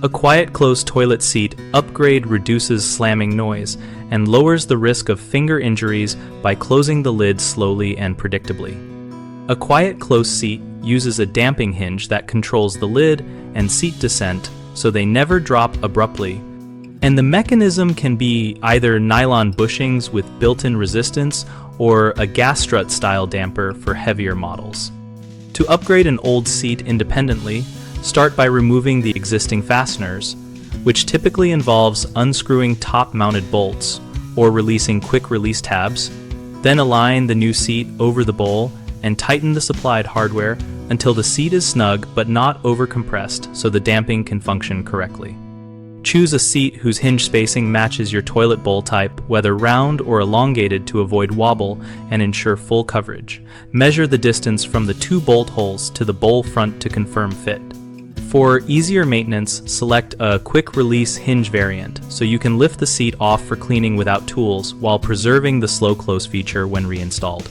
A quiet close toilet seat upgrade reduces slamming noise and lowers the risk of finger injuries by closing the lid slowly and predictably. A quiet close seat uses a damping hinge that controls the lid and seat descent so they never drop abruptly. And the mechanism can be either nylon bushings with built-in resistance or a gas strut style damper for heavier models. To upgrade an old seat independently, start by removing the existing fasteners, which typically involves unscrewing top-mounted bolts or releasing quick-release tabs. Then align the new seat over the bowl and tighten the supplied hardware until the seat is snug but not over-compressed so the damping can function correctly. Choose a seat whose hinge spacing matches your toilet bowl type, whether round or elongated, to avoid wobble and ensure full coverage. Measure the distance from the 2 bolt holes to the bowl front to confirm fit. For easier maintenance, select a quick-release hinge variant so you can lift the seat off for cleaning without tools while preserving the slow close feature when reinstalled.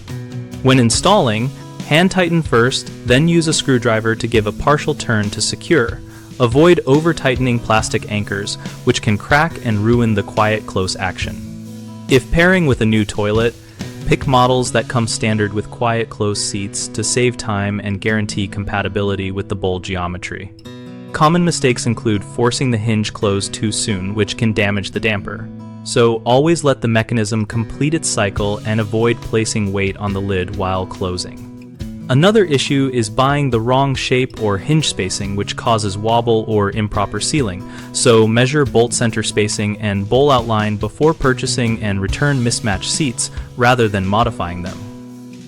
When installing, hand tighten first, then use a screwdriver to give a partial turn to secure. Avoid over-tightening plastic anchors, which can crack and ruin the quiet close action. If pairing with a new toilet, pick models that come standard with quiet close seats to save time and guarantee compatibility with the bowl geometry. Common mistakes include forcing the hinge closed too soon, which can damage the damper. So always let the mechanism complete its cycle and avoid placing weight on the lid while closing. Another issue is buying the wrong shape or hinge spacing, which causes wobble or improper sealing. So measure bolt center spacing and bowl outline before purchasing and return mismatched seats rather than modifying them.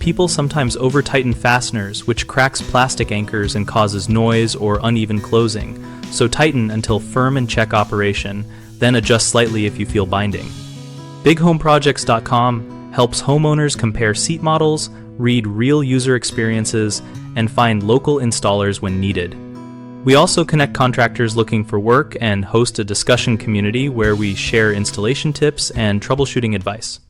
People sometimes over-tighten fasteners, which cracks plastic anchors and causes noise or uneven closing. So tighten until firm and check operation, then adjust slightly if you feel binding. BigHomeProjects.com helps homeowners compare seat models, read real user experiences, and find local installers when needed. We also connect contractors looking for work and host a discussion community where we share installation tips and troubleshooting advice.